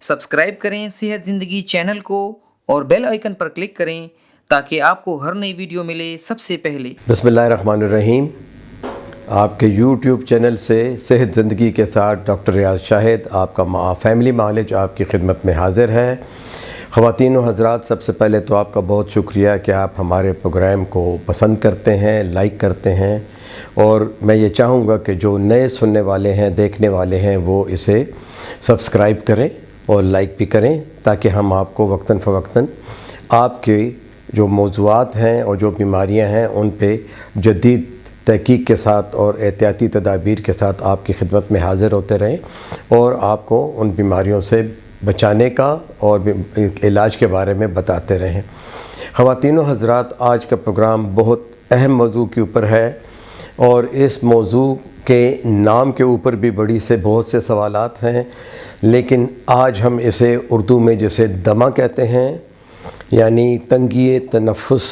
Subscribe करें सेहत ज़िंदगी चैनल को और बेल आइकन पर क्लिक करें ताकि आपको हर नई वीडियो मिले सबसे पहले। बिस्मिल्लाहिर्रहमानिर्रहीम। आपके YouTube चैनल से सेहत ज़िंदगी के साथ डॉक्टर रियाज शाहिद आपका फैमिली मालिज आपकी खिदमत में हाज़िर है। ख़वातीन व हज़रात, सबसे पहले तो आपका बहुत शुक्रिया कि आप हमारे प्रोग्राम को पसंद करते हैं, लाइक करते हैं, और मैं ये चाहूँगा कि जो नए सुनने वाले हैं, देखने वाले हैं, वो इसे सब्सक्राइब करें और लाइक भी करें ताकि हम आपको वक्तन फ़वक्तन आपके जो मौज़ूआत हैं और जो बीमारियां हैं उन पे जदीद तहकीक के साथ और एहतियाती तदाबीर के साथ आपकी खिदमत में हाज़िर होते रहें और आपको उन बीमारियों से बचाने का और इलाज के बारे में बताते रहें। ख़वातीन व हज़रात, आज का प्रोग्राम बहुत अहम मौजू के ऊपर है और इस मौजू के नाम के ऊपर भी बहुत से सवालात हैं, लेकिन आज हम इसे उर्दू में जिसे दमा कहते हैं, यानी तंगी तनफ़ुस,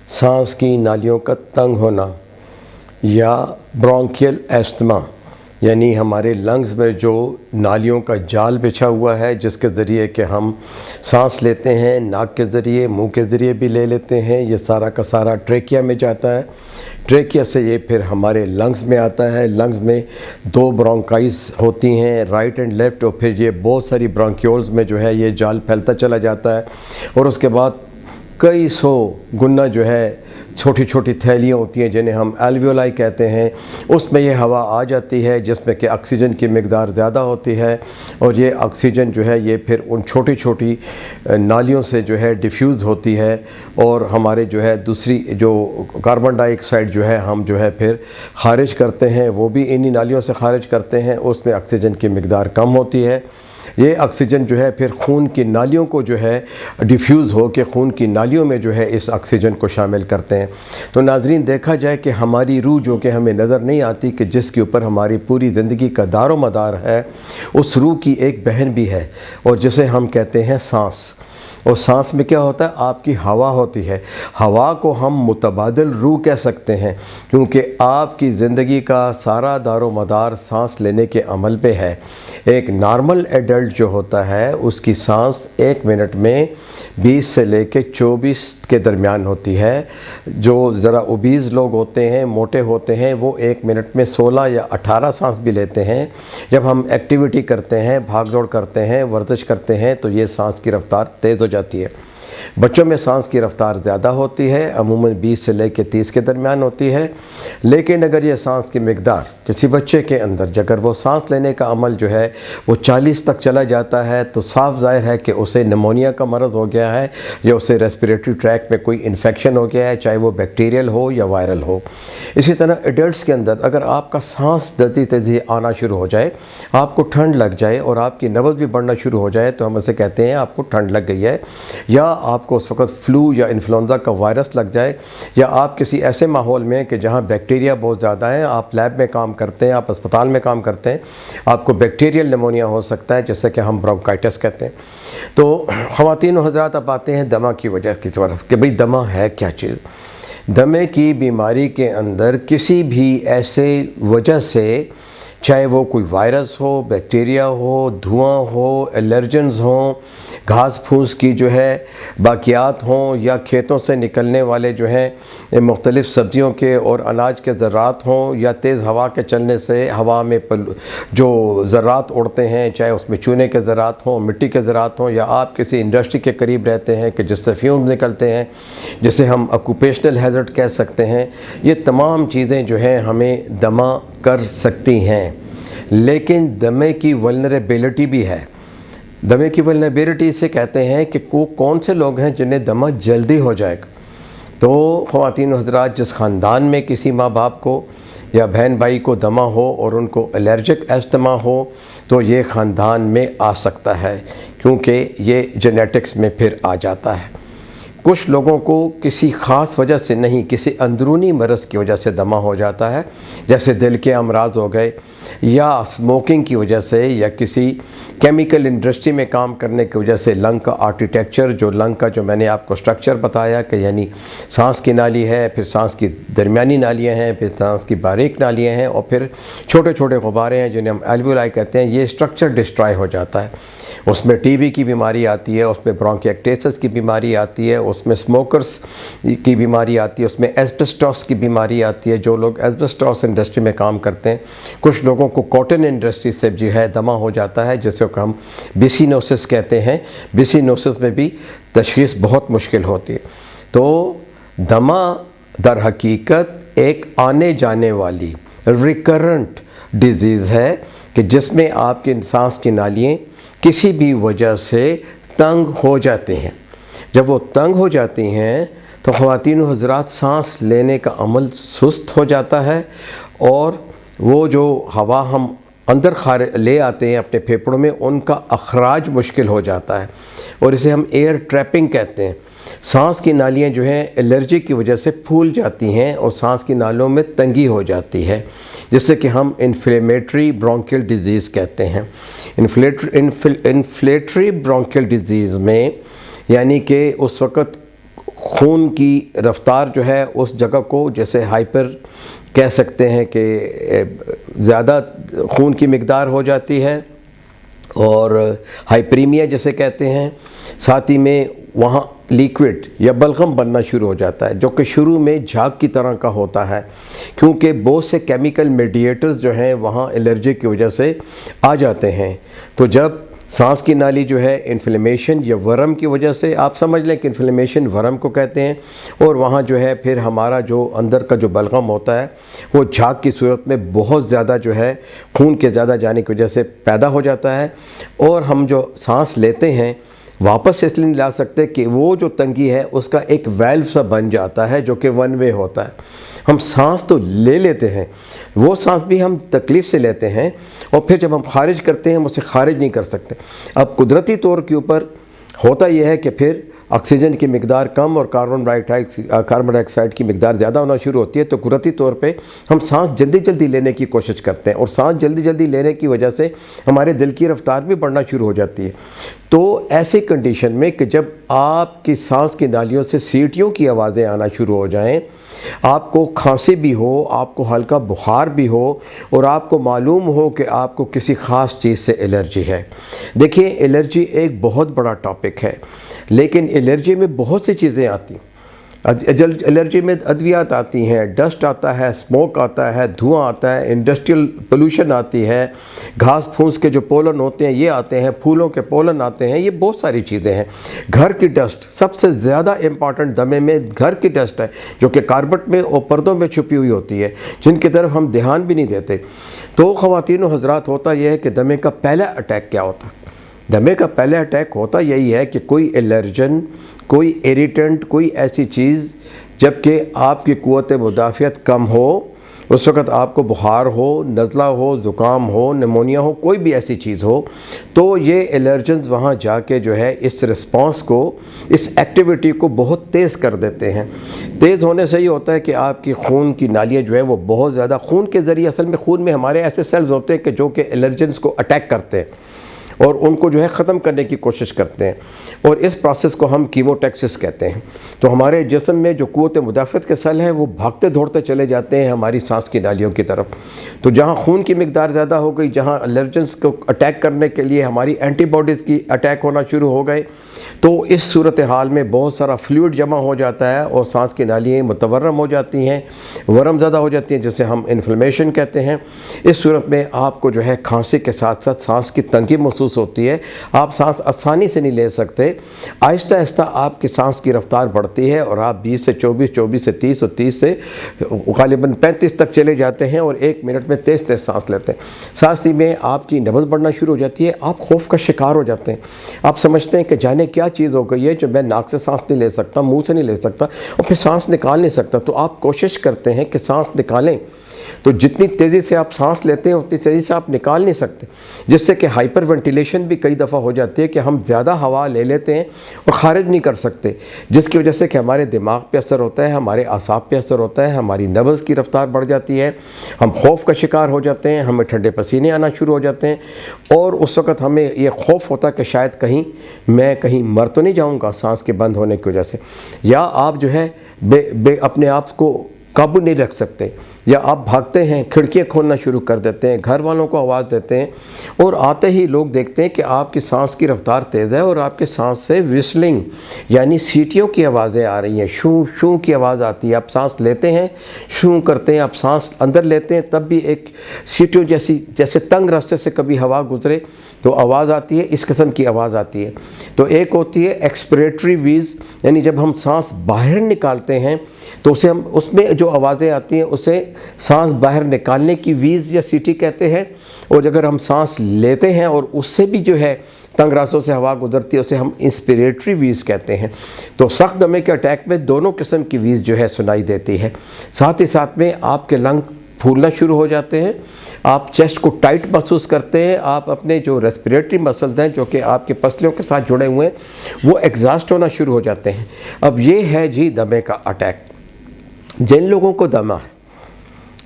सांस की नालियों का तंग होना, या ब्रोंकियल एस्थमा, यानी हमारे लंग्स में जो नालियों का जाल बिछा हुआ है जिसके ज़रिए कि हम सांस लेते हैं, नाक के ज़रिए, मुंह के ज़रिए भी ले लेते हैं। ये सारा का सारा ट्रेकिया में जाता है। ट्रेकिया से ये फिर हमारे लंग्स में आता है। लंग्स में दो ब्रोंकाइस होती हैं, राइट एंड लेफ़्ट, और फिर ये बहुत सारी ब्रोंक्यूल्स में जो है ये जाल फैलता चला जाता है और उसके बाद कई सौ गुना जो है छोटी छोटी थैलियाँ होती हैं जिन्हें हम एल्वियोलाई कहते हैं, उसमें ये हवा आ जाती है जिसमें कि ऑक्सीजन की मिकदार ज़्यादा होती है और ये ऑक्सीजन जो है ये फिर उन छोटी छोटी नालियों से जो है डिफ्यूज़ होती है और हमारे जो है दूसरी जो कार्बन डाइऑक्साइड जो है हम जो है फिर ख़ारिज करते हैं, वो भी इन्हीं नालियों से ख़ारिज करते हैं। उसमें ऑक्सीजन की मिकदार कम होती है। ये ऑक्सीजन जो है फिर खून की नालियों को जो है डिफ्यूज़ हो के खून की नालियों में जो है इस ऑक्सीजन को शामिल करते हैं। तो नाज़रीन, देखा जाए कि हमारी रूह जो कि हमें नज़र नहीं आती, कि जिसके ऊपर हमारी पूरी ज़िंदगी का दारो मदार है, उस रूह की एक बहन भी है और जिसे हम कहते हैं सांस। और सांस में क्या होता है? आपकी हवा होती है। हवा को हम मुतबादिल रूह कह सकते हैं क्योंकि आपकी ज़िंदगी का सारा दारो मदार सांस लेने के अमल पे है। एक नॉर्मल एडल्ट जो होता है उसकी सांस 1 मिनट में 20 से लेके 24 के दरमियान होती है। जो ज़रा ओबीज़ लोग होते हैं, मोटे होते हैं, वो 1 मिनट में 16 या 18 सांस भी लेते हैं। जब हम एक्टिविटी करते हैं, भाग दौड़ करते हैं, वर्जिश करते हैं, तो ये सांस की रफ़्तार तेज़ हो जाती है। बच्चों में सांस की रफ़्तार ज़्यादा होती है, अमूमन 20 से लेकर 30 के दरमियान होती है। लेकिन अगर ये सांस की मिकदार किसी बच्चे के अंदर अगर वो सांस लेने का अमल जो है वो 40 तक चला जाता है तो साफ ज़ाहिर है कि उसे निमोनिया का मरज़ हो गया है या उसे रेस्पिरेटरी ट्रैक में कोई इन्फेक्शन हो गया है, चाहे वो बैक्टीरियल हो या वायरल हो। इसी तरह एडल्ट्स के अंदर अगर आपका सांस तेज़ी तेज़ी आना शुरू हो जाए, आपको ठंड लग जाए और आपकी नब्ज़ भी बढ़ना शुरू हो जाए, तो हम उसे कहते हैं आपको ठंड लग गई है, या आपको उस वक्त फ्लू या इन्फ्लुएंज़ा का वायरस लग जाए, या आप किसी ऐसे माहौल में कि जहाँ बैक्टीरिया बहुत ज़्यादा है, आप लैब में काम करते हैं, आप अस्पताल में काम करते हैं, आपको बैक्टीरियल निमोनिया हो सकता है जिससे कि हम ब्रोंकाइटिस कहते हैं। तो ख़वातीन व हज़रात, अब आते हैं दमा की वजह की तरफ कि भाई दमा है क्या चीज़। दमे की बीमारी के अंदर किसी भी ऐसे वजह से, चाहे वो कोई वायरस हो, बैक्टीरिया हो, धुआं हो, एलर्जेंस हों, घास फूस की जो है बाक़ियात हों, या खेतों से निकलने वाले जो हैं मुख्तलिफ़ सब्ज़ियों के और अनाज के ज़रात हों, या तेज़ हवा के चलने से हवा में जो ज़रात उड़ते हैं, चाहे उसमें चूने के ज़रात हों, मिट्टी के ज़रात हों, या आप किसी इंडस्ट्री के करीब रहते हैं कि जिससे फ्यूम निकलते हैं, जिसे हम ऑक्यूपेशनल हैज़र्ड कह सकते हैं, ये तमाम चीज़ें जो हैं हमें दमा कर सकती हैं। लेकिन दमे की वल्नरेबिलिटी भी है। दमे की वल्नरेबिलिटी इसे कहते हैं कि कौन से लोग हैं जिन्हें दमा जल्दी हो जाएगा। तो ख़वातीन हज़रात, जिस ख़ानदान में किसी माँ बाप को या बहन भाई को दमा हो और उनको एलर्जिक एस्थमा हो, तो ये ख़ानदान में आ सकता है क्योंकि ये जेनेटिक्स में फिर आ जाता है। कुछ लोगों को किसी ख़ास वजह से नहीं, किसी अंदरूनी मरज़ की वजह से दमा हो जाता है, जैसे दिल के अमराज हो गए, या स्मोकिंग की वजह से, या किसी केमिकल इंडस्ट्री में काम करने की वजह से। लंग का आर्किटेक्चर, जो लंग का जो मैंने आपको स्ट्रक्चर बताया कि यानी सांस की नाली है, फिर सांस की दरमियानी नालियाँ हैं, फिर सांस की बारीक नालियाँ हैं, और फिर छोटे छोटे गुब्बारे हैं जिन्हें हम एल्वियोलाई कहते हैं। ये स्ट्रक्चर डिस्ट्रॉय हो जाता है। اس میں ٹی بی کی بیماری آتی ہے، اس میں برونکیکٹیسس کی بیماری آتی ہے، اس میں اسموکرز کی بیماری آتی ہے، اس میں ایسبسٹاس کی بیماری آتی ہے۔ جو لوگ ایسبسٹاس انڈسٹری میں کام کرتے ہیں، کچھ لوگوں کو کاٹن انڈسٹری سے جو ہے دمہ ہو جاتا ہے، جسے کہ ہم بیسینوسس کہتے ہیں۔ بیسینوسس میں بھی تشخیص بہت مشکل ہوتی ہے۔ تو دمہ در حقیقت ایک آنے جانے والی ریکرنٹ ڈیزیز ہے کہ جس میں آپ کی سانس کی نالیاں کسی بھی وجہ سے تنگ ہو جاتے ہیں۔ جب وہ تنگ ہو جاتی ہیں تو خواتین و حضرات سانس لینے کا عمل سست ہو جاتا ہے، اور وہ جو ہوا ہم اندر لے آتے ہیں اپنے پھیپھڑوں میں، ان کا اخراج مشکل ہو جاتا ہے، اور اسے ہم ایئر ٹریپنگ کہتے ہیں۔ سانس کی نالیاں جو ہیں الرجی کی وجہ سے پھول جاتی ہیں اور سانس کی نالیوں میں تنگی ہو جاتی ہے، جس سے کہ ہم انفلیمیٹری برونکیل ڈیزیز کہتے ہیں۔ انفلیٹری برونکیل ڈیزیز میں یعنی کہ اس وقت خون کی رفتار جو ہے اس جگہ کو جیسے ہائپر کہہ سکتے ہیں کہ زیادہ خون کی مقدار ہو جاتی ہے، اور ہائپریمیا جسے کہتے ہیں، ساتھ ہی میں وہاں لیکوڈ یا بلغم بننا شروع ہو جاتا ہے، جو کہ شروع میں جھاگ کی طرح کا ہوتا ہے، کیونکہ بہت سے کیمیکل میڈیٹرز جو ہیں وہاں الرجی کی وجہ سے آ جاتے ہیں۔ تو جب سانس کی نالی جو ہے انفلیمیشن یا ورم کی وجہ سے، آپ سمجھ لیں کہ انفلیمیشن ورم کو کہتے ہیں، اور وہاں جو ہے پھر ہمارا جو اندر کا جو بلغم ہوتا ہے وہ جھاگ کی صورت میں بہت زیادہ جو ہے خون کے زیادہ جانے کی وجہ سے پیدا ہو جاتا ہے، اور ہم جو سانس لیتے ہیں واپس اس لیے نہیں لا سکتے کہ وہ جو تنگی ہے اس کا ایک ویلو سا بن جاتا ہے جو کہ ون وے ہوتا ہے۔ ہم سانس تو لے لیتے ہیں، وہ سانس بھی ہم تکلیف سے لیتے ہیں، اور پھر جب ہم خارج کرتے ہیں ہم اسے خارج نہیں کر سکتے۔ اب قدرتی طور کے اوپر ہوتا یہ ہے کہ پھر آکسیجن کی مقدار کم اور کاربن ڈائی آکسائڈ کی مقدار زیادہ ہونا شروع ہوتی ہے، تو قدرتی طور پہ ہم سانس جلدی جلدی لینے کی کوشش کرتے ہیں، اور سانس جلدی جلدی لینے کی وجہ سے ہمارے دل کی رفتار بھی بڑھنا شروع ہو جاتی ہے۔ تو ایسی کنڈیشن میں کہ جب آپ کی سانس کی نالیوں سے سیٹیوں کی آوازیں آنا شروع ہو جائیں، آپ کو کھانسی بھی ہو، آپ کو ہلکا بخار بھی ہو، اور آپ کو معلوم ہو کہ آپ کو کسی خاص چیز سے الرجی ہے۔ دیکھیں، الرجی ایک بہت بڑا ٹاپک ہے، لیکن الرجی میں بہت سی چیزیں آتی ہیں۔ الرجی میں ادویات آتی ہیں، ڈسٹ آتا ہے، اسموک آتا ہے، دھواں آتا ہے، انڈسٹریل پولوشن آتی ہے، گھاس پھوس کے جو پولن ہوتے ہیں یہ آتے ہیں، پھولوں کے پولن آتے ہیں، یہ بہت ساری چیزیں ہیں۔ گھر کی ڈسٹ سب سے زیادہ امپارٹنٹ دمے میں گھر کی ڈسٹ ہے، جو کہ کاربٹ میں اور پردوں میں چھپی ہوئی ہوتی ہے، جن کی طرف ہم دھیان بھی نہیں دیتے۔ تو خواتین و حضرات، ہوتا یہ ہے کہ دمے کا پہلا اٹیک کیا ہوتا ہے؟ دمے کا پہلا اٹیک ہوتا یہی ہے کہ کوئی الرجن، کوئی ایریٹنٹ، کوئی ایسی چیز جبکہ آپ کی قوت مدافعت کم ہو، اس وقت آپ کو بخار ہو، نزلہ ہو، زکام ہو، نمونیا ہو، کوئی بھی ایسی چیز ہو، تو یہ الرجنز وہاں جا کے جو ہے اس رسپانس کو، اس ایکٹیویٹی کو بہت تیز کر دیتے ہیں۔ تیز ہونے سے یہ ہوتا ہے کہ آپ کی خون کی نالیاں جو ہیں وہ بہت زیادہ خون کے ذریعے، اصل میں خون میں ہمارے ایسے سیلز ہوتے ہیں کہ جو کہ الرجنز کو اٹیک کرتے ہیں اور ان کو جو ہے ختم کرنے کی کوشش کرتے ہیں، اور اس پروسیس کو ہم کیموٹیکسس کہتے ہیں۔ تو ہمارے جسم میں جو قوت مدافعت کے سیل ہیں وہ بھاگتے دوڑتے چلے جاتے ہیں ہماری سانس کی نالیوں کی طرف۔ تو جہاں خون کی مقدار زیادہ ہو گئی، جہاں الرجنس کو اٹیک کرنے کے لیے ہماری اینٹی باڈیز کی اٹیک ہونا شروع ہو گئے، تو اس صورتحال میں بہت سارا فلوئڈ جمع ہو جاتا ہے اور سانس کی نالیاں متورم ہو جاتی ہیں، ورم زدہ ہو جاتی ہیں، جسے ہم انفلیمیشن کہتے ہیں۔ اس صورت میں آپ کو جو ہے کھانسی کے ساتھ ساتھ سانس کی تنگی محسوس ہوتی ہے، آپ سانس آسانی سے نہیں لے سکتے، آہستہ آہستہ آپ کی سانس کی رفتار بڑھتی ہے، اور آپ 20 سے 24، 24 سے 30 اور 30 سے غالباً 35 تک چلے جاتے ہیں، اور 1 منٹ میں تیز تیز سانس لیتے ہیں۔ سانس میں آپ کی نبض بڑھنا شروع ہو جاتی ہے، آپ خوف کا شکار ہو جاتے ہیں، آپ سمجھتے ہیں کہ جانے کیا چیز ہو گئی ہے جو میں ناک سے سانس نہیں لے سکتا، منہ سے نہیں لے سکتا، اور پھر سانس نکال نہیں سکتا۔ تو آپ کوشش کرتے ہیں کہ سانس نکالیں، تو جتنی تیزی سے آپ سانس لیتے ہیں اتنی تیزی سے آپ نکال نہیں سکتے، جس سے کہ ہائپر وینٹیلیشن بھی کئی دفعہ ہو جاتی ہے کہ ہم زیادہ ہوا لے لیتے ہیں اور خارج نہیں کر سکتے، جس کی وجہ سے کہ ہمارے دماغ پہ اثر ہوتا ہے، ہمارے اعصاب پہ اثر ہوتا ہے، ہماری نبض کی رفتار بڑھ جاتی ہے، ہم خوف کا شکار ہو جاتے ہیں، ہمیں ٹھنڈے پسینے آنا شروع ہو جاتے ہیں، اور اس وقت ہمیں یہ خوف ہوتا ہے کہ شاید میں کہیں مر تو نہیں جاؤں گا سانس کے بند ہونے کی وجہ سے، یا آپ جو ہے اپنے آپ کو قابو نہیں رکھ سکتے، या आप भागते हैं, खिड़कियाँ खोलना शुरू कर देते हैं, घर वालों को आवाज़ देते हैं और आते ही लोग देखते हैं कि आपकी सांस की रफ्तार तेज़ है और आपके सांस से विस्लिंग यानी सीटियों की आवाज़ें आ रही हैं, शू शू की आवाज़ आती है। आप सांस लेते हैं, शू करते हैं, आप सांस अंदर लेते हैं, तब भी एक सीटियों जैसे तंग रास्ते से कभी हवा गुजरे तो आवाज़ आती है, इस किस्म की आवाज़ आती है। तो एक होती है एक्सपिरेटरी व्हीज, यानी जब हम सांस बाहर निकालते हैं तो उसे हम उसमें जो आवाज़ें आती हैं उसे सांस बाहर निकालने की व्हीज या सीटी कहते हैं। और अगर हम सांस लेते हैं और उससे भी जो है तंग रास्तों से हवा गुजरती है उसे हम इंस्पिरेटरी व्हीज कहते हैं। तो सख्त दमे के अटैक में दोनों किस्म की व्हीज जो है सुनाई देती है। साथ ही साथ में आपके लंग फूलना शुरू हो जाते हैं, आप चेस्ट को टाइट महसूस करते हैं, आप अपने जो रेस्पिरेटरी मसल्स हैं जो कि आपके पसलियों के साथ जुड़े हुए हैं वो एग्जॉस्ट होना शुरू हो जाते हैं। अब ये है जी दमे का अटैक। जिन लोगों को दमा है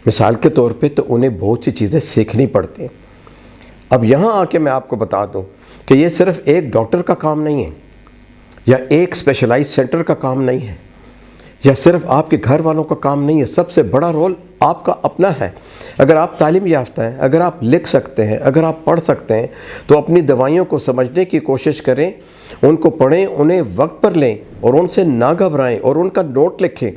मिसाल के तौर पे तो उन्हें बहुत सी चीज़ें सीखनी पड़ती हैं। अब यहाँ आके मैं आपको बता दूँ कि ये सिर्फ एक डॉक्टर का काम नहीं है या एक स्पेशलाइज्ड सेंटर का काम नहीं है या सिर्फ आपके घर वालों का काम नहीं है। सबसे बड़ा रोल आपका अपना है। अगर आप तालीम याफ्ता हैं, अगर आप लिख सकते हैं, अगर आप पढ़ सकते हैं तो अपनी दवाइयों को समझने की कोशिश करें, उनको पढ़ें, उन्हें वक्त पर लें और उनसे ना घबराएं और उनका नोट लिखें